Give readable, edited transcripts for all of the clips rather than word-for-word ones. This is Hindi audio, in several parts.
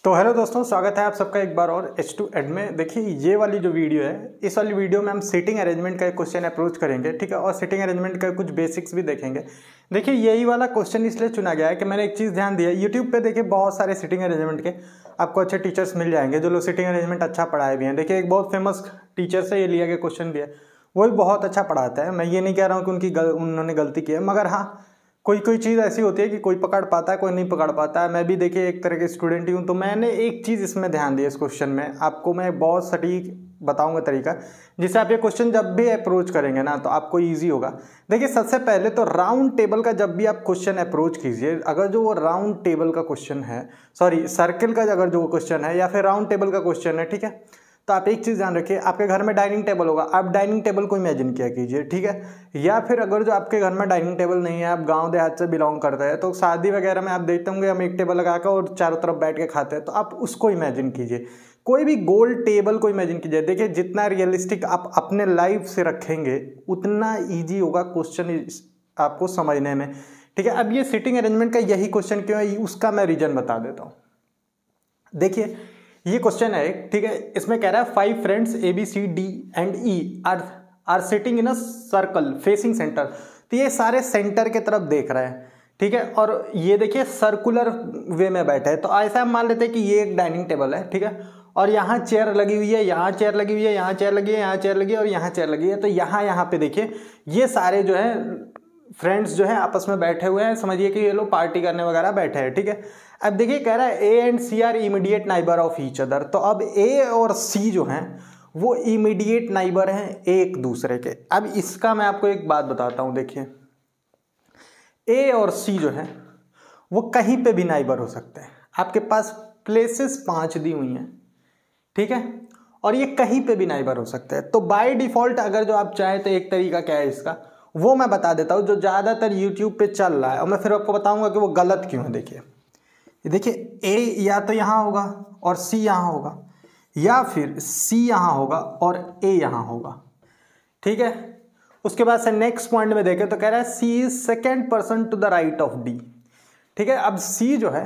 तो हेलो दोस्तों, स्वागत है आप सबका एक बार और H2 एड में। देखिए ये वाली जो वीडियो है, इस वाली वीडियो में हम सीटिंग अरेंजमेंट का एक क्वेश्चन अप्रोच करेंगे, ठीक है। और सीटिंग अरेंजमेंट का कुछ बेसिक्स भी देखेंगे। देखिए यही वाला क्वेश्चन इसलिए चुना गया है कि मैंने एक चीज़ ध्यान दिया, यूट्यूब पे देखिए बहुत सारे सीटिंग अरेंजमेंट के आपको अच्छे टीचर्स मिल जाएंगे जो लोग सीटिंग अरेंजमेंट अच्छा पढ़ाए भी हैं। देखिए एक बहुत फेमस टीचर से ये लिया गया क्वेश्चन भी है, वो भी बहुत अच्छा पढ़ाता है। मैं ये नहीं कह रहा हूँ कि उन्होंने गलती की है, मगर हाँ कोई कोई चीज़ ऐसी होती है कि कोई पकड़ पाता है, कोई नहीं पकड़ पाता है। मैं भी देखिए एक तरह के स्टूडेंट ही हूँ, तो मैंने एक चीज़ इसमें ध्यान दिया। इस क्वेश्चन में आपको मैं बहुत सटीक बताऊंगा तरीका, जिससे आप ये क्वेश्चन जब भी अप्रोच करेंगे ना तो आपको इजी होगा। देखिए सबसे पहले तो राउंड टेबल का जब भी आप क्वेश्चन अप्रोच कीजिए, अगर जो वो राउंड टेबल का क्वेश्चन है, सॉरी सर्किल का अगर जो क्वेश्चन है या फिर राउंड टेबल का क्वेश्चन है, ठीक है, तो आप एक चीज़ ध्यान रखिए, आपके घर में डाइनिंग टेबल होगा, आप डाइनिंग टेबल को इमेजिन किया कीजिए, ठीक है। या फिर अगर जो आपके घर में डाइनिंग टेबल नहीं है, आप गांव देहात से बिलोंग करते हैं, तो शादी वगैरह में आप देखते होंगे हम एक टेबल लगाकर और चारों तरफ बैठ के खाते हैं, तो आप उसको इमेजिन कीजिए। कोई भी गोल टेबल को इमेजिन कीजिए। देखिए जितना रियलिस्टिक आप अपने लाइफ से रखेंगे उतना ईजी होगा क्वेश्चन आपको समझने में, ठीक है। अब ये सीटिंग अरेंजमेंट का यही क्वेश्चन क्यों है, उसका मैं रीजन बता देता हूँ। देखिए ये क्वेश्चन है, ठीक है, इसमें कह रहा है 5 friends ABCD and E are sitting in a circle facing centre. तो ये सारे सेंटर के तरफ देख रहे हैं, ठीक है, और ये देखिए सर्कुलर वे में बैठे हैं। तो ऐसा हम मान लेते हैं कि ये एक डाइनिंग टेबल है, ठीक है, और यहाँ चेयर लगी हुई है, यहाँ चेयर लगी हुई है, यहाँ चेयर लगी है, यहाँ चेयर लगी है और यहाँ चेयर लगी है। तो यहाँ पे देखिए ये सारे जो है फ्रेंड्स जो है आपस में बैठे हुए हैं, समझिए कि ये लोग पार्टी करने वगैरह बैठे हैं, ठीक है। अब देखिए कह रहा है A and C are immediate neighbour of each other. तो अब A और C जो हैं वो इमीडिएट नाइबर हैं एक दूसरे के। अब इसका मैं आपको एक बात बताता हूं। देखिए A और C जो है वो कहीं पे भी नाइबर हो सकते हैं। आपके पास प्लेसेस 5 दी हुई हैं, ठीक है, और ये कहीं पे भी नाइबर हो सकते हैं। तो बाय डिफॉल्ट अगर जो आप चाहे तो एक तरीका क्या है इसका, वो मैं बता देता हूं, जो ज़्यादातर यूट्यूब पे चल रहा है, और मैं फिर आपको बताऊंगा कि वो गलत क्यों है। देखिए A या तो यहाँ होगा और C यहाँ होगा, या फिर C यहाँ होगा और A यहाँ होगा, ठीक है। उसके बाद से नेक्स्ट पॉइंट में देखें तो कह रहा है C is second person to the right of D, ठीक है। अब C जो है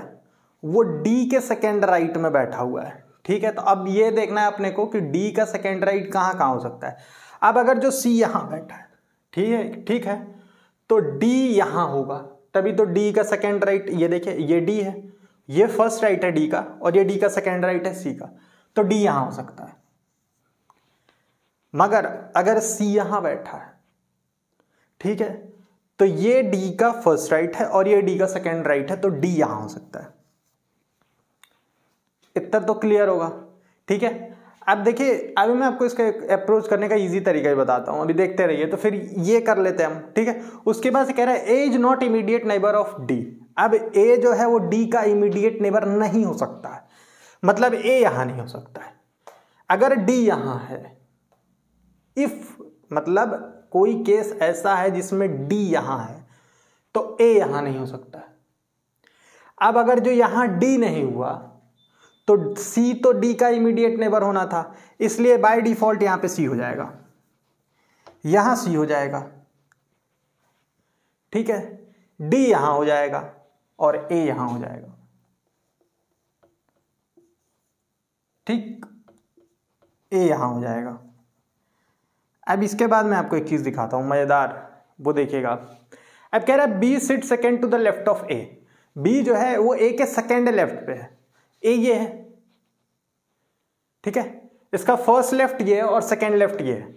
वो D के सेकेंड राइट में बैठा हुआ है, ठीक है। तो अब ये देखना है अपने को कि D का सेकेंड राइट कहाँ कहाँ हो सकता है। अब अगर जो C यहाँ बैठा है, ठीक है, तो D यहाँ होगा, तभी तो D का सेकेंड राइट, ये देखिए ये D है, ये फर्स्ट राइट है D का, और ये D का सेकेंड राइट है C का, तो D यहां हो सकता है। मगर अगर C यहां बैठा है, ठीक है, तो ये D का फर्स्ट राइट है और ये D का सेकेंड राइट है, तो D यहां हो सकता है। इतना तो क्लियर होगा, ठीक है। अब देखिए अभी मैं आपको इसका अप्रोच करने का इजी तरीका ही बताता हूं, अभी देखते रहिए। तो फिर ये कर लेते हैं हम, ठीक है। उसके बाद से कह रहा है A is not immediate neighbour of D। अब A जो है वो D का इमीडिएट नेबर नहीं हो सकता है, मतलब A यहां नहीं हो सकता है। अगर D यहां है, इफ मतलब कोई केस ऐसा है जिसमें D यहां है, तो A यहां नहीं हो सकता है। अब अगर जो यहां D नहीं हुआ तो C तो D का इमीडिएट नेबर होना था, इसलिए बाय डिफॉल्ट यहां पे C हो जाएगा, यहां C हो जाएगा, ठीक है, D यहां हो जाएगा और A यहां हो जाएगा, ठीक, A यहां हो जाएगा। अब इसके बाद मैं आपको एक चीज दिखाता हूं मजेदार, वो देखिएगा। अब कह रहा है B sit second to the left of A। B जो है वो A के सेकेंड लेफ्ट पे है, A ये है, ठीक है, इसका फर्स्ट लेफ्ट ये है और सेकेंड लेफ्ट ये है,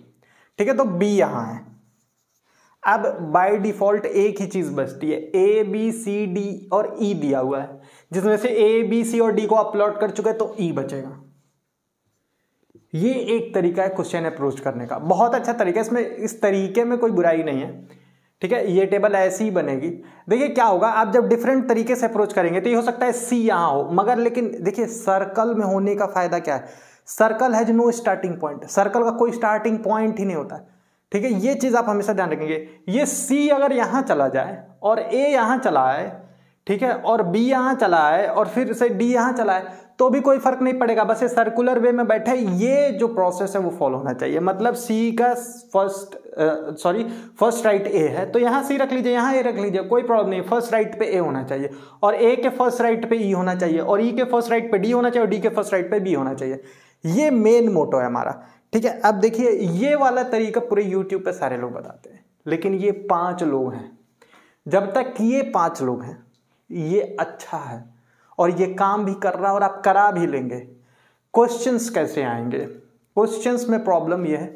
ठीक है। तो B यहां है। अब बाय डिफॉल्ट एक ही चीज बचती है, A B C D और E दिया हुआ है, जिसमें से A B C और D को अपलोड कर चुके हैं, तो E बचेगा। ये एक तरीका है क्वेश्चन अप्रोच करने का, बहुत अच्छा तरीका है, इसमें इस तरीके में कोई बुराई नहीं है, ठीक है। ये टेबल ऐसी ही बनेगी। देखिए क्या होगा, आप जब डिफरेंट तरीके से अप्रोच करेंगे तो ये हो सकता है C यहां हो, मगर लेकिन देखिए सर्कल में होने का फायदा क्या है, circle has no starting point, circle का कोई स्टार्टिंग पॉइंट ही नहीं होता, ठीक है। ये चीज आप हमेशा ध्यान रखेंगे। ये C अगर यहां चला जाए और A यहां चला आए, ठीक है, और B यहां चला आए और फिर से D यहां चला आए, तो भी कोई फर्क नहीं पड़ेगा, बस ये सर्कुलर वे में बैठे, ये जो प्रोसेस है वो फॉलो होना चाहिए। मतलब सी का फर्स्ट राइट ए है तो यहाँ सी रख लीजिए, यहाँ ए रख लीजिए, कोई प्रॉब्लम नहीं। फर्स्ट राइट पे ए होना चाहिए और ए के फर्स्ट राइट पे ई होना चाहिए और ई के फर्स्ट राइट पे डी होना चाहिए और डी के फर्स्ट राइट पे बी होना चाहिए। ये मेन मोटो है हमारा, ठीक है। अब देखिए ये वाला तरीका पूरे यूट्यूब पे सारे लोग बताते हैं, लेकिन ये 5 लोग हैं। जब तक ये 5 लोग हैं ये अच्छा है और ये काम भी कर रहा है और आप करा भी लेंगे। क्वेश्चंस कैसे आएंगे? क्वेश्चंस में प्रॉब्लम ये है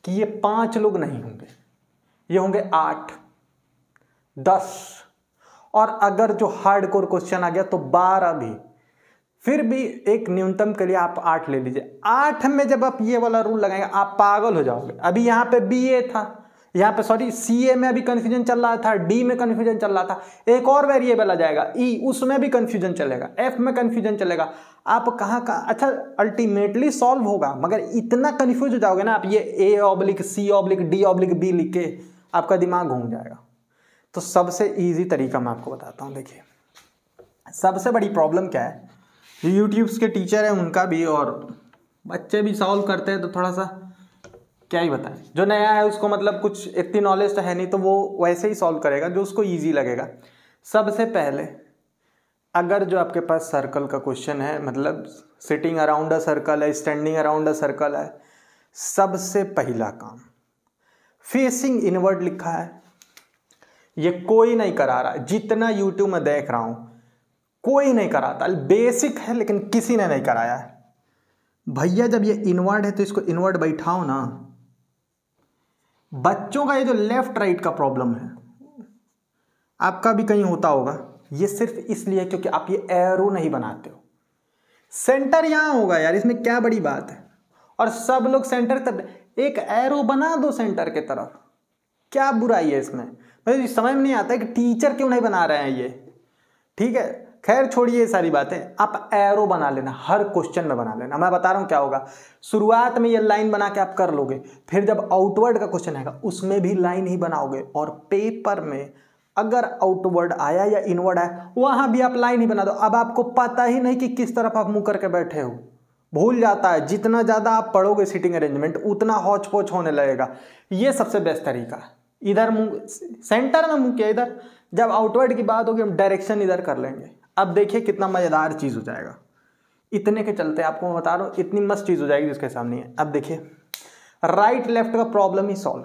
कि ये 5 लोग नहीं होंगे, ये होंगे 8, 10 और अगर जो हार्डकोर क्वेश्चन आ गया तो 12 भी। फिर भी एक न्यूनतम के लिए आप 8 ले लीजिए। 8 में जब आप ये वाला रूल लगाएंगे आप पागल हो जाओगे। अभी यहाँ पे BA था, यहाँ पे CA में अभी कंफ्यूजन चल रहा था, D में कंफ्यूजन चल रहा था, एक और वेरिएबल आ जाएगा E, उसमें भी कंफ्यूजन चलेगा, F में कंफ्यूजन चलेगा। आप कहाँ अच्छा अल्टीमेटली सॉल्व होगा, मगर इतना कंफ्यूज हो जाओगे ना आप, ये A/C/D/B लिख के आपका दिमाग घूम जाएगा। तो सबसे ईजी तरीका मैं आपको बताता हूँ। देखिए सबसे बड़ी प्रॉब्लम क्या है, यूट्यूब्स के टीचर हैं उनका भी और बच्चे भी सॉल्व करते हैं तो थोड़ा सा क्या ही बताएं। जो नया है उसको मतलब कुछ इतनी नॉलेज तो है नहीं तो वो वैसे ही सॉल्व करेगा जो उसको इजी लगेगा। सबसे पहले अगर जो आपके पास सर्कल का क्वेश्चन है, मतलब सिटिंग अराउंड अ सर्कल है, स्टैंडिंग अराउंड अ सर्कल है, सबसे पहला काम फेसिंग इनवर्ड लिखा है, ये कोई नहीं करा रहा। जितना यूट्यूब में देख रहा हूं कोई नहीं कराता, बेसिक है लेकिन किसी ने नहीं कराया है। भैया जब ये इनवर्ड है तो इसको इनवर्ड बैठाओ ना। बच्चों का ये जो लेफ्ट राइट का प्रॉब्लम है, आपका भी कहीं होता होगा, ये सिर्फ इसलिए क्योंकि आप ये एरो नहीं बनाते हो। सेंटर यहां होगा यार, इसमें क्या बड़ी बात है। और सब लोग सेंटर तब एक एरो बना दो सेंटर के तरफ, क्या बुराई है इसमें? मुझे समझ में नहीं आता है कि टीचर क्यों नहीं बना रहे हैं ये। ठीक है खैर छोड़िए ये सारी बातें, आप एरो बना लेना, हर क्वेश्चन में बना लेना। मैं बता रहा हूं क्या होगा, शुरुआत में ये लाइन बना के आप कर लोगे, फिर जब आउटवर्ड का क्वेश्चन आएगा उसमें भी लाइन ही बनाओगे, और पेपर में अगर आउटवर्ड आया या इनवर्ड आया वहां भी आप लाइन ही बना दो। अब आपको पता ही नहीं कि किस तरफ आप मुंह करके बैठे हो, भूल जाता है। जितना ज्यादा आप पढ़ोगे सीटिंग अरेंजमेंट उतना हौच पौच होने लगेगा। ये सबसे बेस्ट तरीका है। इधर मुंह सेंटर में मुंह किया, इधर जब आउटवर्ड की बात होगी हम डायरेक्शन इधर कर लेंगे। अब देखिए कितना मजेदार चीज हो जाएगा। इतने के चलते आपको मैं बता रहा हूं इतनी मस्त चीज हो जाएगी जिसके सामने है। अब देखिए राइट लेफ्ट का प्रॉब्लम ही सॉल्व।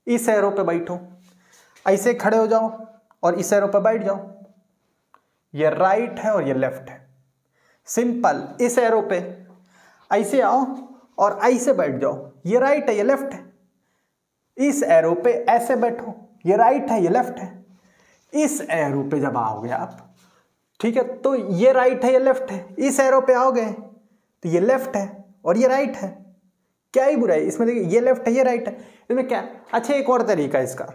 इस एरो पे बैठो, ऐसे खड़े हो जाओ और इस एरो पे बैठ जाओ। ये राइट है और ये लेफ्ट है, सिंपल। इस एरो पे ऐसे आओ और ऐसे बैठ जाओ, ये राइट है ये लेफ्ट है। इस एरो पे ऐसे बैठो, ये राइट है ये लेफ्ट है। इस एरो पे जब आओगे आप, ठीक है, तो ये राइट है ये लेफ्ट है। इस एरो पे आओगे तो ये लेफ्ट है और ये राइट है। क्या ही बुराई इसमें? देखिए ये लेफ्ट है ये राइट है, इसमें क्या? अच्छा एक और तरीका है इसका,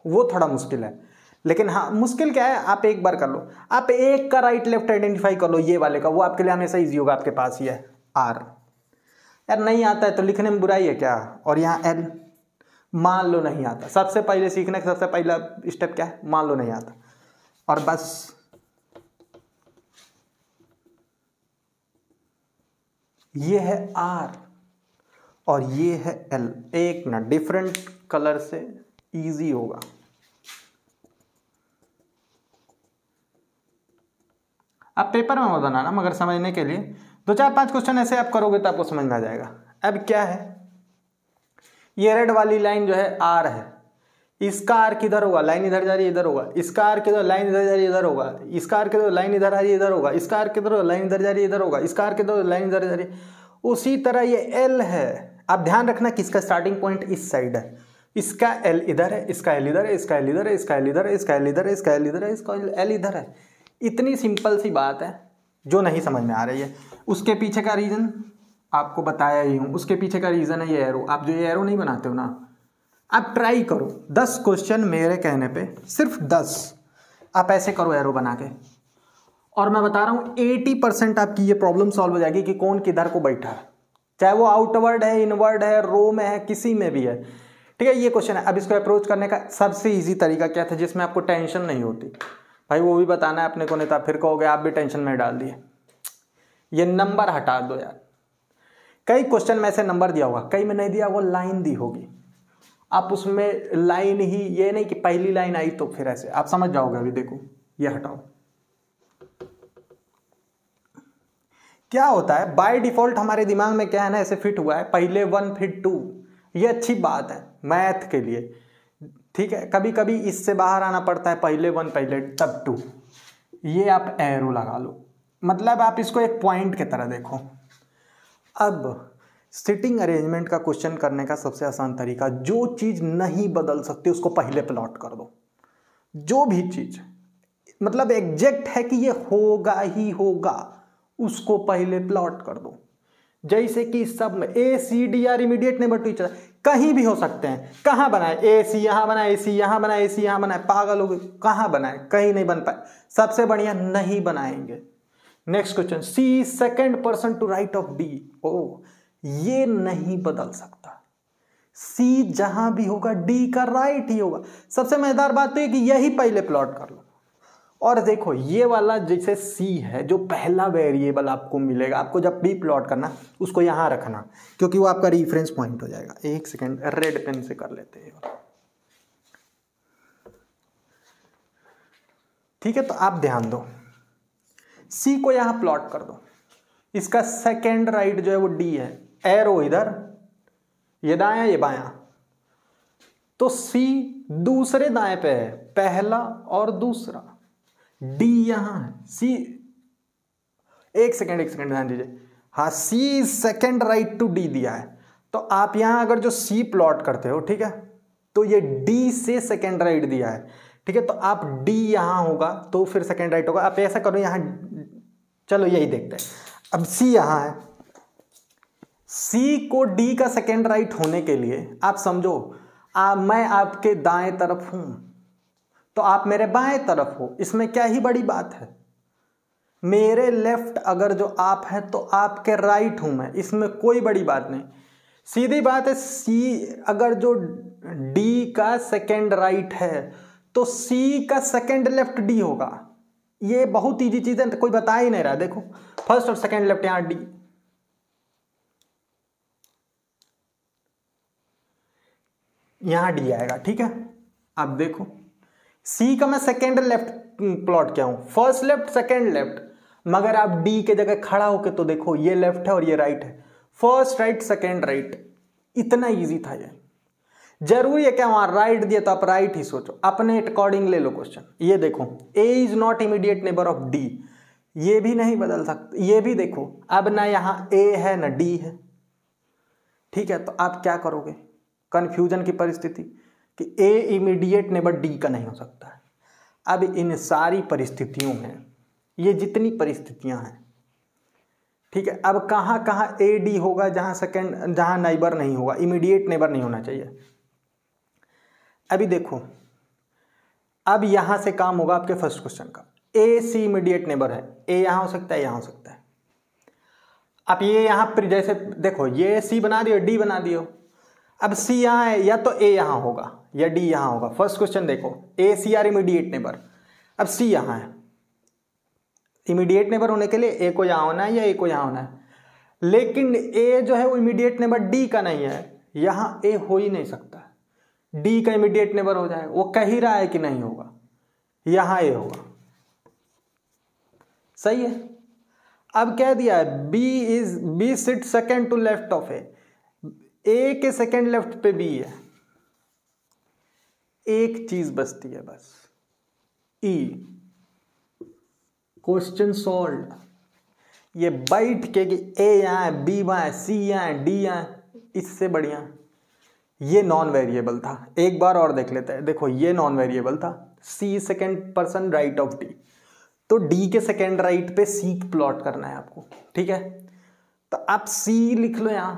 वो थोड़ा मुश्किल है, लेकिन हाँ मुश्किल क्या है, आप एक बार कर लो। आप एक का राइट लेफ्ट आइडेंटिफाई कर लो, ये वाले का, वो आपके लिए हमेशा ईजी होगा। आपके पास ये है आर, यार नहीं आता है तो लिखने में बुराई है क्या? और यहाँ एल, मान लो नहीं आता। सबसे पहले सीखने का सबसे पहला स्टेप क्या है? मान लो नहीं आता, और बस ये है आर और ये है एल। एक ना डिफरेंट कलर से इजी होगा। आप पेपर में मत बनाना, मगर समझने के लिए 2-4-5 क्वेश्चन ऐसे आप करोगे तो आपको समझ में आ जाएगा। अब क्या है, ये रेड वाली लाइन जो है आर है, इसका आर किधर होगा? लाइन इधर जा रही है इधर होगा। इसका आर किधर? लाइन इधर जा रही है इधर होगा। इसका आर किधर? लाइन इधर आ रही है इधर होगा। इसका आर किधर? लाइन इधर जा रही है इधर होगा। इसका आर किधर? लाइन इधर जा रही है। उसी तरह ये एल है। आप ध्यान रखना कि इसका स्टार्टिंग पॉइंट इस साइड है, इसका एल इधर है, इसका एल इधर है, इसका एल इधर है, इसका एल इधर है, इसका एल इधर है, इसका एल इधर है, इसका एल इधर है। इतनी सिंपल सी बात है जो नहीं समझ में आ रही है। उसके पीछे का रीजन आपको बताया ही हूँ। उसके पीछे का रीजन है ये एरो। आप जो ये एरो नहीं बनाते हो ना, आप ट्राई करो 10 क्वेश्चन मेरे कहने पे, सिर्फ 10 आप ऐसे करो एरो बना के, और मैं बता रहा हूँ 80% आपकी ये प्रॉब्लम सॉल्व हो जाएगी कि कौन किधर को बैठा है, चाहे वो आउटवर्ड है, इनवर्ड है, रो में है, किसी में भी है। ठीक है, ये क्वेश्चन है। अब इसको अप्रोच करने का सबसे ईजी तरीका क्या था जिसमें आपको टेंशन नहीं होती? भाई वो भी बताना है अपने को, नहीं तो फिर कहोगे आप भी टेंशन में डाल दिए। ये नंबर हटा दो यार। कई क्वेश्चन में ऐसे नंबर दिया होगा, कई में नहीं दिया, वो लाइन दी होगी, आप उसमें लाइन ही, ये नहीं कि पहली लाइन आई तो फिर ऐसे, आप समझ जाओगे। अभी देखो ये हटाओ, क्या होता है बाय डिफॉल्ट हमारे दिमाग में क्या है ना, ऐसे फिट हुआ है पहले 1 फिर 2, ये अच्छी बात है मैथ के लिए, ठीक है। कभी कभी इससे बाहर आना पड़ता है, पहले 1 पहले तब 2, ये आप एरो लगा लो, मतलब आप इसको एक पॉइंट की तरह देखो। अब सिटिंग अरेंजमेंट का क्वेश्चन करने का सबसे आसान तरीका, जो चीज नहीं बदल सकती उसको पहले प्लॉट कर दो। जो भी चीज मतलब एग्जैक्ट है कि ये होगा ही होगा, उसको पहले प्लॉट कर दो। जैसे कि सब में A C D are immediate neighbour to each other कहीं भी हो सकते हैं। कहाँ बनाए, ए सी यहाँ बनाए, ए सी यहाँ बनाए, ए सी यहाँ बनाए, पागल हो गए, कहाँ बनाए, कहीं नहीं बन पाए। सबसे बढ़िया नहीं बनाएंगे। Next question, C second person to right of D, ओ ये नहीं बदल सकता, सी जहां भी होगा डी का राइट ही होगा। सबसे मजेदार बात तो है कि यही पहले प्लॉट कर लो। और देखो ये वाला जैसे सी है, जो पहला वेरिएबल आपको मिलेगा, आपको जब भी प्लॉट करना उसको यहां रखना, क्योंकि वो आपका रेफरेंस पॉइंट हो जाएगा। एक सेकंड रेड पेन से कर लेते हैं, ठीक है। तो आप ध्यान दो, सी को यहां प्लॉट कर दो, इसका सेकेंड राइट जो है वो डी है, एरो इधर, ये दायां ये बायां, तो सी दूसरे दाएं पे है, पहला और दूसरा, डी यहां है, सी एक सेकेंड ध्यान दीजिए, हाँ सी सेकेंड राइट टू डी दिया है, तो आप यहां अगर जो सी प्लॉट करते हो, ठीक है, तो ये डी से सेकेंड राइट दिया है, ठीक है, तो आप डी यहां होगा तो फिर सेकेंड राइट होगा। आप ऐसा करो यहां, चलो यही देखते हैं। अब सी यहां है, सी को डी का सेकेंड राइट होने के लिए आप समझो, मैं आपके दाएं तरफ हूं तो आप मेरे बाएं तरफ हो, इसमें क्या ही बड़ी बात है। मेरे लेफ्ट अगर जो आप हैं तो आपके राइट हूं मैं, इसमें कोई बड़ी बात नहीं, सीधी बात है। सी अगर जो डी का सेकेंड राइट है तो सी का सेकेंड लेफ्ट डी होगा। ये बहुत इजी चीज है, कोई बता ही नहीं रहा। देखो फर्स्ट और सेकेंड लेफ्ट, यहां डी, यहां डी आएगा, ठीक है। अब देखो सी का मैं सेकेंड लेफ्ट प्लॉट क्या हूं, फर्स्ट लेफ्ट सेकेंड लेफ्ट, मगर आप डी के जगह खड़ा होके तो देखो ये लेफ्ट है और ये राइट है, फर्स्ट राइट सेकेंड राइट, इतना इजी था ये। जरूरी है क्या वहां राइट दिया तो आप राइट ही सोचो, अपने अकॉर्डिंग ले लो क्वेश्चन। ये देखो A is not immediate neighbour of D, ये भी नहीं बदल सकते। ये भी देखो अब ना यहां ए है ना डी है, ठीक है, तो आप क्या करोगे, कंफ्यूजन की परिस्थिति कि ए इमीडिएट नेबर डी का नहीं हो सकता है। अब इन सारी परिस्थितियों में ये जितनी परिस्थितियां हैं, ठीक है, अब कहां कहां ए डी होगा, जहां नेबर नहीं होगा, इमीडिएट नेबर नहीं होना चाहिए। अभी देखो, अब यहां से काम होगा आपके फर्स्ट क्वेश्चन का, ए सी इमीडिएट नेबर है, ए यहां हो सकता है, यहां हो सकता है। अब ये यहां पर जैसे देखो, ये सी बना दियो, डी बना दियो, अब सी यहां है, या तो ए यहां होगा या डी यहां होगा। फर्स्ट क्वेश्चन देखो, ए सी आर इमीडिएट नेबर, अब सी यहां है, इमीडिएट नेबर होने के लिए ए को यहां होना है या ए को यहां होना है, लेकिन ए जो है वो इमीडिएट नेबर डी का नहीं है, यहां ए हो ही नहीं सकता, डी का इमीडिएट नेबर हो जाएगा। वो कह ही रहा है कि नहीं होगा, यहां ए होगा, सही है। अब क्या दिया है, B sit second to left of A के सेकेंड लेफ्ट पे बी है, एक चीज बचती है बस, ई, क्वेश्चन सॉल्व। ये बैठ के कि ए यहां है, बी वहां है, सी यहां है, डी यहां है, इससे बढ़िया ये नॉन वेरिएबल था। एक बार और देख लेते हैं, देखो ये नॉन वेरिएबल था, C second person right of D, तो डी के सेकेंड राइट पे सी प्लॉट करना है आपको, ठीक है। तो आप सी लिख लो यहां,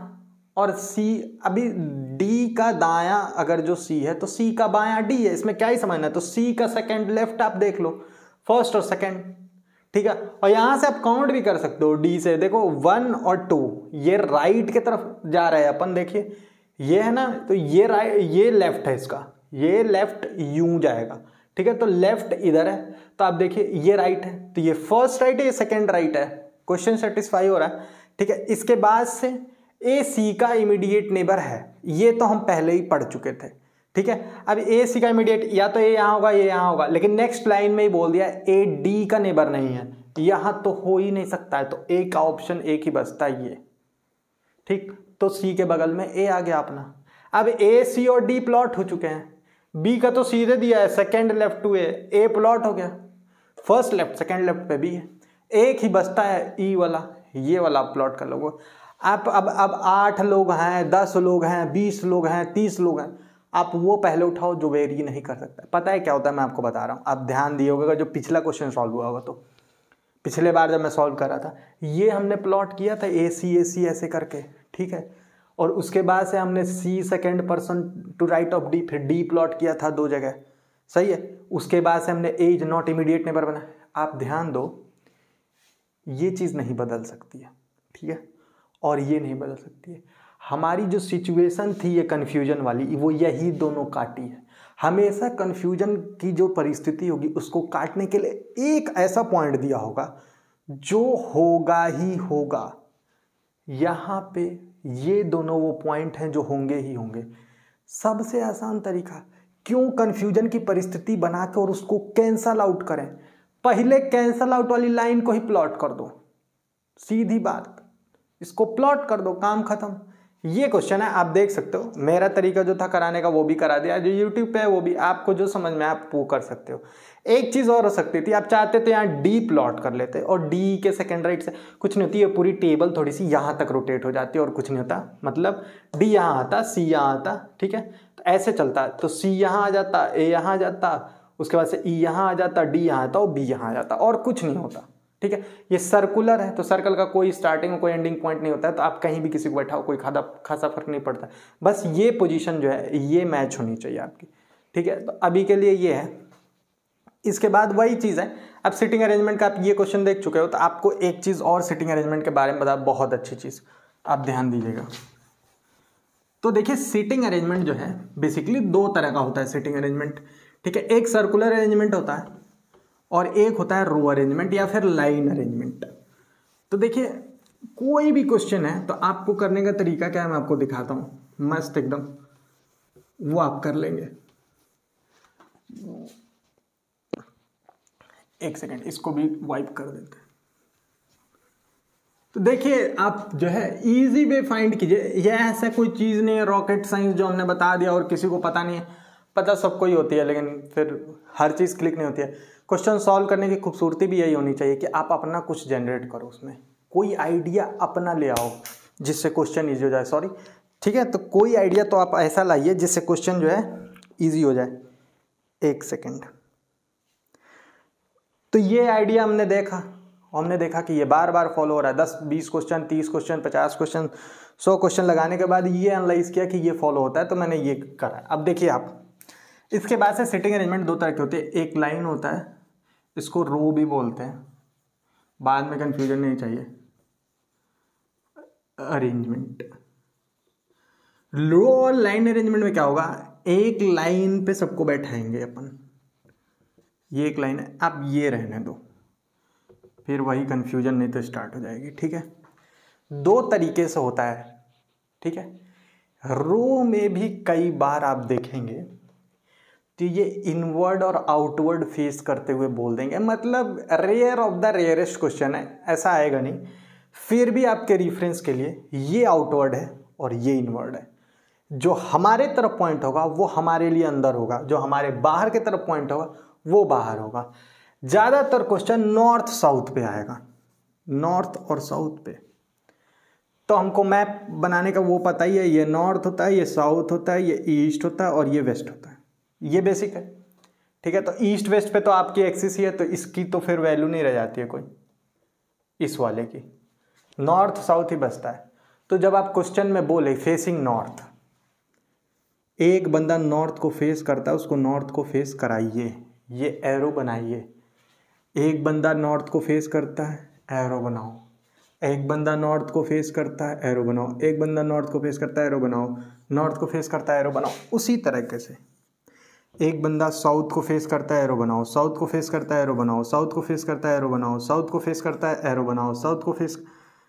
और सी अभी डी का दायां अगर जो सी है तो सी का बायां डी है, इसमें क्या ही समझना है। तो सी का सेकेंड लेफ्ट आप देख लो, फर्स्ट और सेकेंड, ठीक है। और यहां से आप काउंट भी कर सकते हो डी से, देखो 1 और 2, ये राइट की तरफ जा रहे हैं अपन, देखिए ये है ना, तो ये राइट, ये लेफ्ट है इसका, ये लेफ्ट यूं जाएगा, ठीक है। तो लेफ्ट इधर है, तो आप देखिए ये राइट है, तो ये फर्स्ट राइट है, ये सेकेंड राइट है, क्वेश्चन सेटिस्फाई हो रहा है, ठीक है। इसके बाद से ए सी का इमीडिएट नेबर है, ये तो हम पहले ही पढ़ चुके थे, ठीक है। अब ए सी का इमीडिएट या तो ए यहाँ होगा, ये यहाँ होगा, लेकिन नेक्स्ट लाइन में ही बोल दिया ए डी का नेबर नहीं है, यहाँ तो हो ही नहीं सकता है, तो ए का ऑप्शन एक ही बचता है ये, ठीक। तो सी के बगल में ए आ गया अपना। अब ए सी और डी प्लॉट हो चुके हैं, बी का तो सीधे दिया है second left to a plot हो गया, फर्स्ट लेफ्ट सेकंड लेफ्ट पे बी है, एक ही बचता है ई वाला, ये वाला प्लॉट कर लो। आप अब 8 लोग हैं, 10 लोग हैं, 20 लोग हैं, 30 लोग हैं, आप वो पहले उठाओ जो वेरी नहीं कर सकता। पता है क्या होता है, मैं आपको बता रहा हूँ, आप ध्यान दिए होगा जो पिछला क्वेश्चन सॉल्व हुआ होगा, तो पिछले बार जब मैं सॉल्व कर रहा था ये हमने प्लॉट किया था ए सी ऐसे करके, ठीक है। और उसके बाद से हमने C second person to right of D, फिर डी प्लॉट किया था 2 जगह, सही है। उसके बाद से हमने ए इज नॉट इमीडिएट नेबर बना। आप ध्यान दो, ये चीज़ नहीं बदल सकती है, ठीक है, और ये नहीं बदल सकती है। हमारी जो सिचुएशन थी ये कन्फ्यूजन वाली, वो यही दोनों काटी है। हमेशा कन्फ्यूजन की जो परिस्थिति होगी उसको काटने के लिए एक ऐसा पॉइंट दिया होगा जो होगा ही होगा। यहाँ पे ये दोनों वो पॉइंट हैं जो होंगे ही होंगे। सबसे आसान तरीका, क्यों कन्फ्यूजन की परिस्थिति बनाकर और उसको कैंसल आउट करें। पहले कैंसल आउट वाली लाइन को ही प्लॉट कर दो, सीधी बात, इसको प्लॉट कर दो, काम खत्म। ये क्वेश्चन है, आप देख सकते हो मेरा तरीका जो था कराने का वो भी करा दिया, जो यूट्यूब पे है वो भी, आपको जो समझ में आप वो कर सकते हो। एक चीज़ और हो सकती थी, आप चाहते तो यहाँ डी प्लॉट कर लेते और डी के सेकेंड राइट से कुछ नहीं होती है, पूरी टेबल थोड़ी सी यहाँ तक रोटेट हो जाती है और कुछ नहीं होता, मतलब डी यहाँ आता, सी यहाँ आता, ठीक है, तो ऐसे चलता है। तो सी यहाँ आ जाता, ए यहाँ आ जाता, उसके बाद से ई यहाँ आ जाता, डी यहाँ आता और बी यहाँ आ जाता, और कुछ नहीं होता, ठीक है। ये सर्कुलर है तो सर्कल का कोई स्टार्टिंग कोई एंडिंग पॉइंट नहीं होता है, तो आप कहीं भी किसी को बैठाओ कोई खासा फर्क नहीं पड़ता, बस ये पोजीशन जो है ये मैच होनी चाहिए आपकी, ठीक है। तो अभी के लिए ये है। इसके बाद वही चीज़ है, अब सिटिंग अरेंजमेंट का आप ये क्वेश्चन देख चुके हो, तो आपको एक चीज़ और सिटिंग अरेंजमेंट के बारे में बता, बहुत अच्छी चीज़, आप ध्यान दीजिएगा। तो देखिए सिटिंग अरेंजमेंट जो है बेसिकली 2 तरह का होता है सिटिंग अरेंजमेंट, ठीक है। एक सर्कुलर अरेंजमेंट होता है और एक होता है रो अरेंजमेंट या फिर लाइन अरेंजमेंट। तो देखिए कोई भी क्वेश्चन है तो आपको करने का तरीका क्या है मैं आपको दिखाता हूँ, मस्त एकदम, वो आप कर लेंगे। एक सेकेंड, इसको भी वाइप कर देते हैं। तो देखिए आप जो है इजी वे फाइंड कीजिए, यह ऐसा कोई चीज़ नहीं है रॉकेट साइंस जो हमने बता दिया और किसी को पता नहीं है, पता सबको ही होती है, लेकिन फिर हर चीज़ क्लिक नहीं होती है। क्वेश्चन सॉल्व करने की खूबसूरती भी यही होनी चाहिए कि आप अपना कुछ जनरेट करो, उसमें कोई आइडिया अपना ले आओ जिससे क्वेश्चन ईजी हो जाए, सॉरी, ठीक है। तो कोई आइडिया तो आप ऐसा लाइए जिससे क्वेश्चन जो है ईजी हो जाए। एक सेकेंड, तो ये आइडिया हमने देखा कि ये बार बार फॉलो हो रहा है, 10 20 क्वेश्चन, 30 क्वेश्चन, 50 क्वेश्चन, 100 क्वेश्चन लगाने के बाद ये एनालाइज किया कि ये फॉलो होता है, तो मैंने ये करा। अब देखिए आप, इसके बाद से सिटिंग अरेंजमेंट 2 तरह के होते हैं, एक लाइन होता है, इसको रो भी बोलते हैं, बाद में कंफ्यूजन नहीं चाहिए, अरेंजमेंट। रो और लाइन अरेंजमेंट में क्या होगा, एक लाइन पे सबको बैठाएंगे अपन, ये एक लाइन है, आप ये रहने दो, फिर वही कंफ्यूजन नहीं तो स्टार्ट हो जाएगी, ठीक है। 2 तरीके से होता है, ठीक है। रो में भी कई बार आप देखेंगे तो ये इनवर्ड और आउटवर्ड फेस करते हुए बोल देंगे, मतलब rare of the rarest question है, ऐसा आएगा नहीं। फिर भी आपके रेफरेंस के लिए ये आउटवर्ड है और ये इनवर्ड है, जो हमारे तरफ पॉइंट होगा वो हमारे लिए अंदर होगा, जो हमारे बाहर की तरफ पॉइंट होगा वो बाहर होगा। ज़्यादातर क्वेश्चन नॉर्थ साउथ पे आएगा, नॉर्थ और साउथ पे। तो हमको मैप बनाने का वो पता ही है, ये नॉर्थ होता है, ये साउथ होता है, ये ईस्ट होता है और ये वेस्ट होता है, ये बेसिक है, ठीक है। तो ईस्ट वेस्ट पे तो आपकी एक्सिस ही है, तो इसकी तो फिर वैल्यू नहीं रह जाती है कोई, इस वाले की, नॉर्थ साउथ ही बचता है। तो जब आप क्वेश्चन में बोले फेसिंग नॉर्थ, एक बंदा नॉर्थ को फेस करता है, उसको नॉर्थ को फेस कराइए, ये एरो बनाइए। एक बंदा नॉर्थ को फेस करता है, एरो बनाओ। एक बंदा नॉर्थ को फेस करता है, एरो बनाओ। एक बंदा नॉर्थ को फेस करता है, एरो बनाओ। नॉर्थ को फेस करता है, एरो बनाओ। उसी तरीके से एक बंदा साउथ को फेस करता है, एरो बनाओ, साउथ को फेस करता है, एरो बनाओ, साउथ को फेस करता है, एरो बनाओ, साउथ को फेस करता है, एरो बनाओ, साउथ को फेस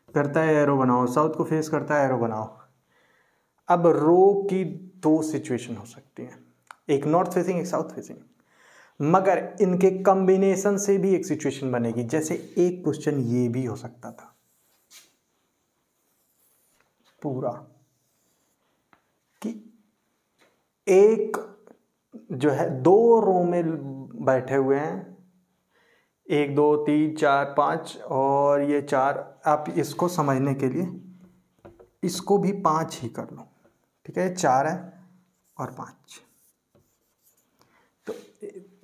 करता है, एरो बनाओ, साउथ को फेस करता है, एरो बनाओ। अब रो की दो सिचुएशन हो सकती हैं, एक नॉर्थ फेसिंग, एक साउथ फेसिंग, मगर इनके कॉम्बिनेशन से भी एक सिचुएशन बनेगी। जैसे एक क्वेश्चन ये भी हो सकता था पूरा कि एक जो है दो रो में बैठे हुए हैं, 1 2 3 4 5 और ये 4। आप इसको समझने के लिए इसको भी 5 ही कर लो, ठीक है, 4 है और 5, तो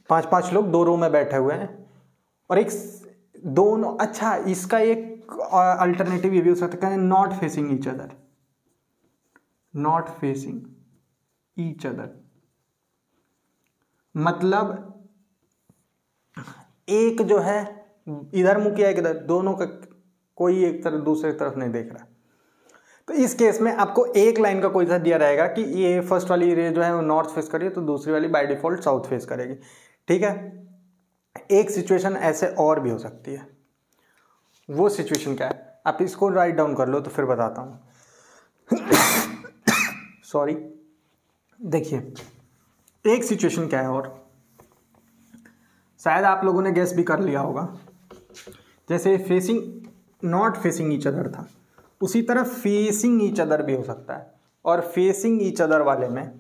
5 लोग 2 रो में बैठे हुए हैं और एक दोनों। अच्छा, इसका एक अल्टरनेटिव ये भी हो सकता है, not facing each other, not facing each other, मतलब एक जो है इधर मुंह किया, एक इधर, दोनों का कोई एक तरफ दूसरे तरफ नहीं देख रहा। तो इस केस में आपको एक लाइन का कोई सा दिया रहेगा कि ये फर्स्ट वाली रे जो है वो नॉर्थ फेस करेगी, तो दूसरी वाली बाय डिफॉल्ट साउथ फेस करेगी, ठीक है। एक सिचुएशन ऐसे और भी हो सकती है, वो सिचुएशन क्या है आप इसको राइट डाउन कर लो तो फिर बताता हूं। सॉरी, देखिए एक सिचुएशन क्या है, और शायद आप लोगों ने गेस भी कर लिया होगा। जैसे facing not facing each other था, उसी तरह फेसिंग ईच अदर भी हो सकता है। और फेसिंग ईच अदर वाले में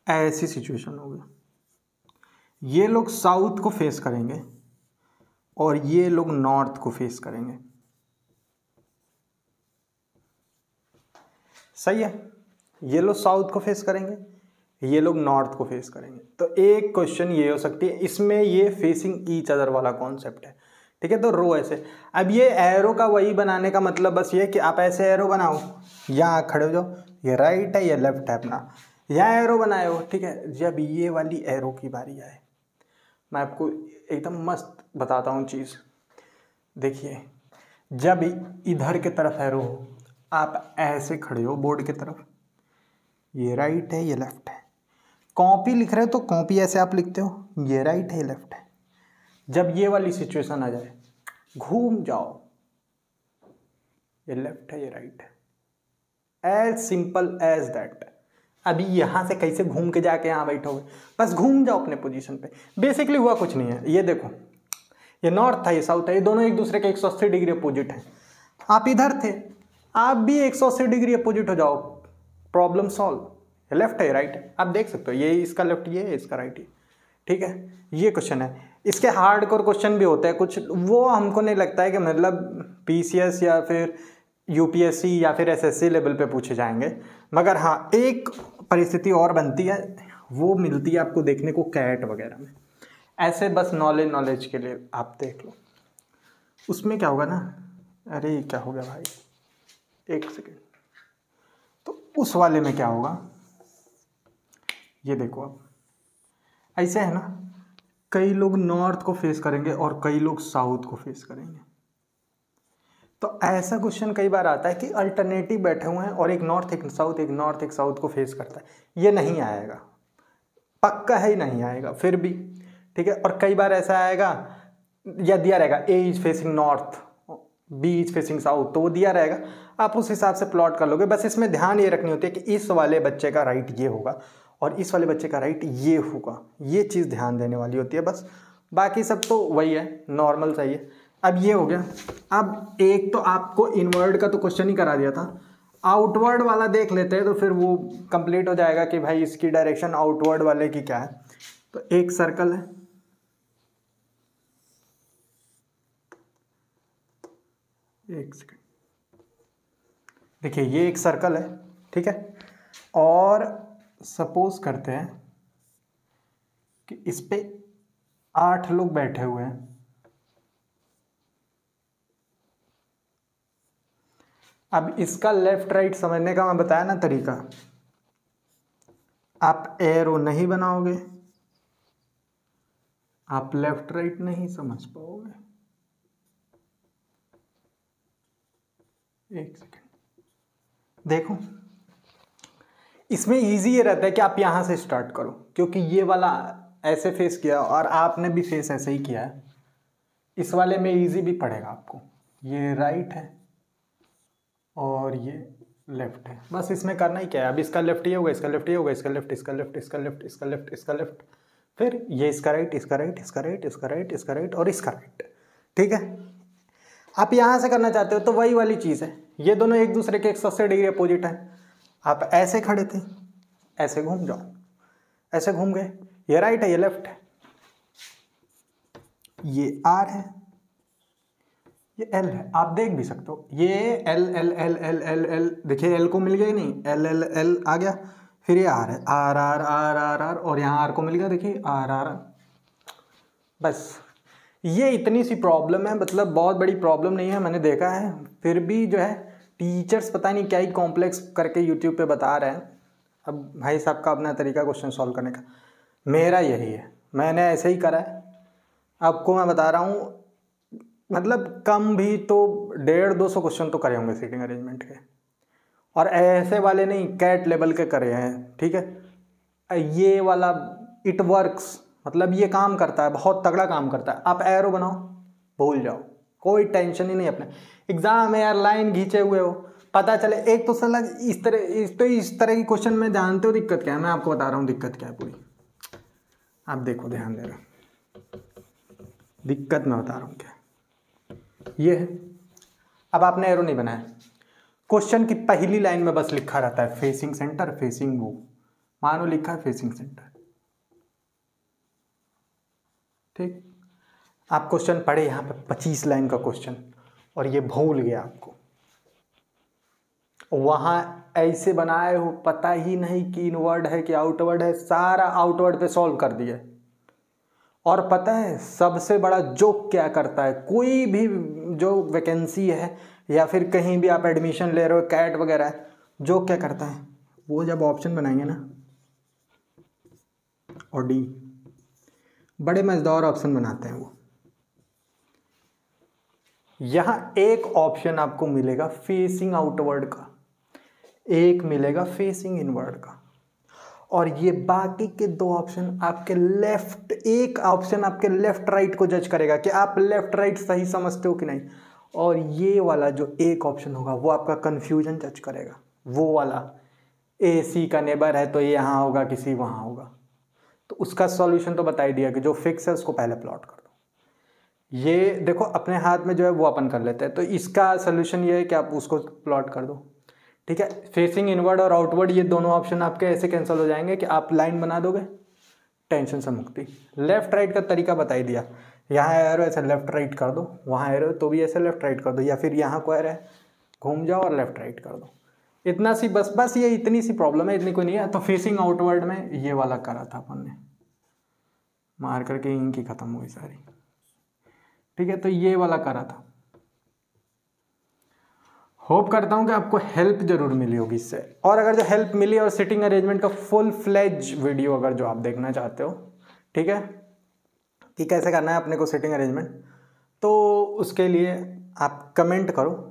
ऐसी सिचुएशन होगी, ये लोग साउथ को फेस करेंगे और ये लोग नॉर्थ को फेस करेंगे, सही है। ये लोग साउथ को फेस करेंगे, ये लोग नॉर्थ को फेस करेंगे। तो एक क्वेश्चन ये हो सकती है, इसमें ये फेसिंग ईच अदर वाला कॉन्सेप्ट है, ठीक है। तो रो ऐसे, अब ये एरो का वही बनाने का मतलब बस ये कि आप ऐसे एरो बनाओ, यहाँ खड़े हो जाओ, ये राइट है ये लेफ्ट है अपना, यहाँ एरो बनाए हो, ठीक है। जब ये वाली एरो की बारी आए, मैं आपको एकदम मस्त बताता हूँ चीज़। देखिए, जब इधर के तरफ एरो हो, आप ऐसे खड़े हो बोर्ड की तरफ, ये राइट है ये लेफ्ट है, कॉपी लिख रहे हो तो कॉपी ऐसे आप लिखते हो, ये राइट है ये लेफ्ट है। जब ये वाली सिचुएशन आ जाए, घूम जाओ, ये लेफ्ट है ये राइट है, एज सिंपल एज दैट। अभी यहां से कैसे घूम के जाके यहां बैठोगे, बस घूम जाओ अपने पोजीशन पे। बेसिकली हुआ कुछ नहीं है, ये देखो, ये नॉर्थ था ये साउथ है, ये दोनों एक दूसरे के 180 डिग्री अपोजिट हैं। आप इधर थे, आप भी 180 डिग्री अपोजिट हो जाओ, प्रॉब्लम सॉल्व। लेफ्ट है राइट है, आप देख सकते हो, ये इसका लेफ्ट, ये है इसका राइट, ठीक है। ये क्वेश्चन है। इसके हार्डकोर क्वेश्चन भी होते हैं कुछ, वो हमको नहीं लगता है कि मतलब पीसीएस या फिर यूपीएससी या फिर एसएससी लेवल पे पूछे जाएंगे, मगर हाँ एक परिस्थिति और बनती है, वो मिलती है आपको देखने को कैट वगैरह में, ऐसे बस नॉलेज के लिए आप देख लो। उसमें क्या होगा ना, अरे क्या हो गया भाई, एक सेकेंड। तो उस वाले में क्या होगा, ये देखो अब ऐसे है ना, कई लोग नॉर्थ को फेस करेंगे और कई लोग साउथ को फेस करेंगे। तो ऐसा क्वेश्चन कई बार आता है कि अल्टरनेटिव बैठे हुए हैं और एक नॉर्थ एक साउथ, एक नॉर्थ एक साउथ को फेस करता है, ये नहीं आएगा, पक्का है ही नहीं आएगा फिर भी, ठीक है। और कई बार ऐसा आएगा या दिया रहेगा A is facing north, B is facing south, तो वो दिया रहेगा, आप उस हिसाब से प्लॉट कर लोगे। बस इसमें ध्यान ये रखनी होती है कि इस वाले बच्चे का राइट ये होगा और इस वाले बच्चे का राइट ये होगा, ये चीज़ ध्यान देने वाली होती है बस। बाकी सब तो वही है, नॉर्मल सही है। अब ये हो गया। अब एक तो आपको इनवर्ड का तो क्वेश्चन ही करा दिया था, आउटवर्ड वाला देख लेते हैं तो फिर वो कंप्लीट हो जाएगा कि भाई इसकी डायरेक्शन आउटवर्ड वाले की क्या है। तो एक सर्कल है, एक सेकेंड, देखिए ये एक सर्कल है, ठीक है। और सपोज करते हैं कि इस पे 8 लोग बैठे हुए हैं। अब इसका लेफ्ट राइट समझने का मैं बताया ना तरीका, आप एरो नहीं बनाओगे, आप लेफ्ट राइट नहीं समझ पाओगे। एक सेकेंड देखो, इसमें ईजी ये रहता है कि आप यहाँ से स्टार्ट करो, क्योंकि ये वाला ऐसे फेस किया और आपने भी फेस ऐसे ही किया है। इस वाले में ईजी भी पड़ेगा आपको। ये राइट है और ये लेफ्ट है, बस इसमें करना ही क्या है। अब इसका लेफ्ट ये होगा, इसका लेफ्ट ये होगा, इसका लेफ्ट, इसका लेफ्ट, इसका लेफ्ट, इसका लेफ्ट, इसका लेफ्ट, फिर ये इसका राइट, इसका राइट, इसका राइट, इसका राइट, इसका राइट और इसका राइट। ठीक है, आप यहाँ से करना चाहते हो तो वही वाली चीज़ है। ये दोनों एक दूसरे के 180 डिग्री अपोजिट है। आप ऐसे खड़े थे, ऐसे घूम जाओ, ऐसे घूम गए, ये राइट है, ये लेफ्ट है, ये आर है, ये एल है। आप देख भी सकते हो, ये L L L L L L, देखिए एल को मिल गया ही नहीं, एल एल एल आ गया, फिर ये आर है, R R R R R, और यहाँ आर को मिल गया, देखिए आर आर। बस ये इतनी सी प्रॉब्लम है, मतलब बहुत बड़ी प्रॉब्लम नहीं है, मैंने देखा है। फिर भी जो है टीचर्स पता नहीं क्या ही कॉम्प्लेक्स करके यूट्यूब पे बता रहे हैं। अब भाई साहब का अपना तरीका क्वेश्चन सॉल्व करने का, मेरा यही है, मैंने ऐसे ही करा है। आपको मैं बता रहा हूँ, मतलब कम भी तो 150-200 क्वेश्चन तो करे होंगे सीटिंग अरेंजमेंट के, और ऐसे वाले नहीं, कैट लेवल के करे हैं। ठीक है, ये वाला इट वर्क्स, मतलब ये काम करता है, बहुत तगड़ा काम करता है। आप एरो बनाओ, भूल जाओ, कोई टेंशन ही नहीं। अपने एग्जाम में यार लाइन खींचे हुए हो, पता चले एक तो सला इस तरह की क्वेश्चन में जानते हो दिक्कत क्या है। मैं आपको बता रहा हूँ दिक्कत क्या है पूरी, आप देखो, ध्यान दे रहे, दिक्कत मैं बता रहा हूँ क्या ये है। अब आपने एरो नहीं बनाया, क्वेश्चन की पहली लाइन में बस लिखा रहता है फेसिंग सेंटर, फेसिंग वो, मानो लिखा है फेसिंग सेंटर। ठीक, आप क्वेश्चन पढ़े यहाँ पे 25 लाइन का क्वेश्चन, और ये भूल गया आपको, वहां ऐसे बनाए हो, पता ही नहीं कि इनवर्ड है कि आउटवर्ड है, सारा आउटवर्ड पे सॉल्व कर दिया। और पता है सबसे बड़ा जोक क्या करता है, कोई भी जो वैकेंसी है या फिर कहीं भी आप एडमिशन ले रहे हो, कैट वगैरह, जोक क्या करता है, वो जब ऑप्शन बनाएंगे ना, और डी, बड़े मजेदार ऑप्शन बनाते हैं वो। यहां एक ऑप्शन आपको मिलेगा फेसिंग आउटवर्ड का, एक मिलेगा फेसिंग इनवर्ड का, और ये बाकी के 2 ऑप्शन आपके लेफ्ट, एक ऑप्शन आपके लेफ्ट राइट को जज करेगा कि आप लेफ्ट राइट सही समझते हो कि नहीं, और ये वाला जो एक ऑप्शन होगा वो आपका कंफ्यूजन जज करेगा। वो वाला ए सी का नेबर है तो ये यहाँ होगा कि सी वहाँ होगा, तो उसका सॉल्यूशन तो बता ही दिया कि जो फिक्स है उसको पहले प्लॉट कर दो। ये देखो अपने हाथ में जो है वो अपन कर लेते हैं, तो इसका सोल्यूशन ये है कि आप उसको प्लॉट कर दो। ठीक है, फेसिंग इनवर्ड और आउटवर्ड ये दोनों ऑप्शन आपके ऐसे कैंसिल हो जाएंगे कि आप लाइन बना दोगे, टेंशन से मुक्ति। लेफ्ट राइट का तरीका बता ही दिया, यहाँ एरो ऐसे लेफ्ट राइट कर दो, वहाँ एरो तो भी ऐसे लेफ्ट राइट कर दो, या फिर यहाँ को एरो है घूम जाओ और लेफ्ट राइट कर दो। इतना सी बस ये इतनी सी प्रॉब्लम है, इतनी कोई नहीं है। तो फेसिंग आउटवर्ड में ये वाला करा था अपन ने, मार करके इनकी खत्म हुई सारी। ठीक है, तो ये वाला करा था। होप करता हूँ कि आपको हेल्प जरूर मिली होगी इससे, और अगर जो हेल्प मिली और सिटिंग अरेंजमेंट का फुल फ्लेज वीडियो अगर जो आप देखना चाहते हो, ठीक है, कि कैसे करना है अपने को सिटिंग अरेंजमेंट, तो उसके लिए आप कमेंट करो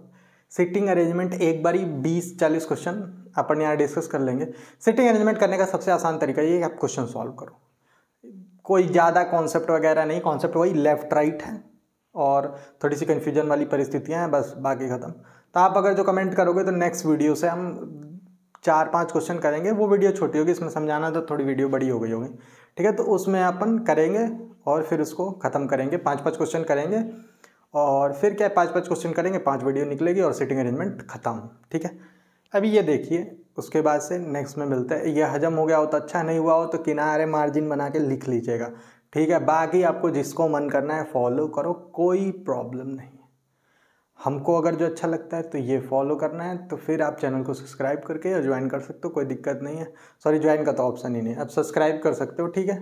सिटिंग अरेंजमेंट। एक बारी 20-40 क्वेश्चन अपन यहाँ डिस्कस कर लेंगे। सिटिंग अरेंजमेंट करने का सबसे आसान तरीका ये है कि आप क्वेश्चन सॉल्व करो, कोई ज़्यादा कॉन्सेप्ट वगैरह नहीं, कॉन्सेप्ट वही लेफ्ट राइट है और थोड़ी सी कन्फ्यूजन वाली परिस्थितियाँ हैं, बस बाकी ख़त्म। तो आप अगर जो कमेंट करोगे तो नेक्स्ट वीडियो से हम 4-5 क्वेश्चन करेंगे। वो वीडियो छोटी होगी, इसमें समझाना तो थोड़ी वीडियो बड़ी हो गई होगी। ठीक है, तो उसमें अपन करेंगे और फिर उसको ख़त्म करेंगे। 5-5 क्वेश्चन करेंगे और फिर क्या 5-5 क्वेश्चन करेंगे, 5 वीडियो निकलेगी और सिटिंग अरेंजमेंट ख़त्म। ठीक है, अभी ये देखिए, उसके बाद से नेक्स्ट में मिलता है। ये हजम हो गया हो तो अच्छा, नहीं हुआ हो तो किनारे मार्जिन बना के लिख लीजिएगा। ठीक है, बाकी आपको जिसको मन करना है फॉलो करो, कोई प्रॉब्लम नहीं। हमको अगर जो अच्छा लगता है तो ये फॉलो करना है, तो फिर आप चैनल को सब्सक्राइब करके और ज्वाइन कर सकते हो, कोई दिक्कत नहीं है। सॉरी, ज्वाइन का तो ऑप्शन ही नहीं है, आप सब्सक्राइब कर सकते हो। ठीक है,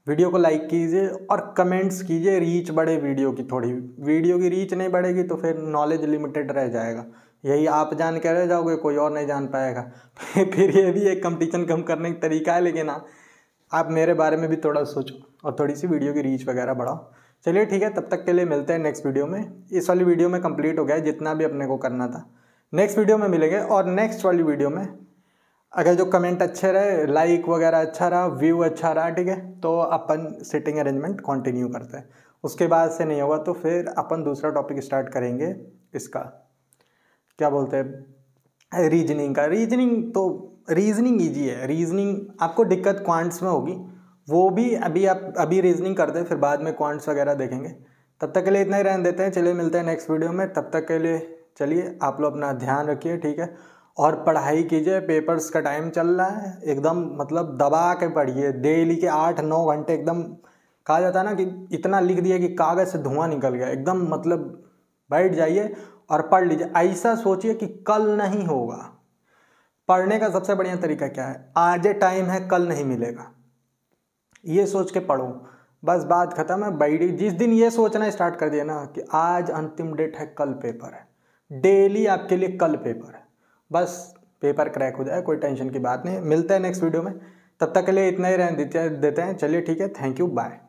वीडियो को लाइक कीजिए और कमेंट्स कीजिए, रीच बढ़े वीडियो की। थोड़ी वीडियो की रीच नहीं बढ़ेगी तो फिर नॉलेज लिमिटेड रह जाएगा, यही आप जान के रह जाओगे, कोई और नहीं जान पाएगा। फिर ये भी एक कंपटीशन कम करने का तरीका है, लेकिन आप मेरे बारे में भी थोड़ा सोचो और थोड़ी सी वीडियो की रीच वगैरह बढ़ाओ। चलिए ठीक है, तब तक के लिए मिलते हैं नेक्स्ट वीडियो में। इस वाली वीडियो में कंप्लीट हो गया है जितना भी अपने को करना था, नेक्स्ट वीडियो में मिलेंगे। और नेक्स्ट वाली वीडियो में अगर जो कमेंट अच्छे रहे, लाइक वगैरह अच्छा रहा, व्यू अच्छा रहा, ठीक है, तो अपन सिटिंग अरेंजमेंट कंटिन्यू करते हैं। उसके बाद से नहीं होगा तो फिर अपन दूसरा टॉपिक स्टार्ट करेंगे, इसका क्या बोलते हैं, रीजनिंग का। रीजनिंग ईजी है। रीजनिंग आपको दिक्कत क्वांट्स में होगी, वो भी अभी रीजनिंग करते हैं, फिर बाद में क्वांट्स वगैरह देखेंगे। तब तक के लिए इतना ही रहने देते हैं। चलिए मिलते हैं नेक्स्ट वीडियो में, तब तक के लिए चलिए आप लोग अपना ध्यान रखिए, ठीक है, और पढ़ाई कीजिए। पेपर्स का टाइम चल रहा है, एकदम मतलब दबा के पढ़िए। डेली के 8-9 घंटे एकदम, कहा जाता है ना कि इतना लिख दिया कि कागज़ से धुआं निकल गया, एकदम मतलब बैठ जाइए और पढ़ लीजिए। ऐसा सोचिए कि कल नहीं होगा। पढ़ने का सबसे बढ़िया तरीका क्या है, आज टाइम है, कल नहीं मिलेगा, ये सोच के पढ़ो, बस बात खत्म है। बैठी जिस दिन ये सोचना स्टार्ट कर दिया ना कि आज अंतिम डेट है, कल पेपर है, डेली आपके लिए कल पेपर है, बस पेपर क्रैक हो जाए, कोई टेंशन की बात नहीं। मिलते हैं नेक्स्ट वीडियो में, तब तक के लिए इतना ही रहने देते हैं। चलिए ठीक है, थैंक यू, बाय।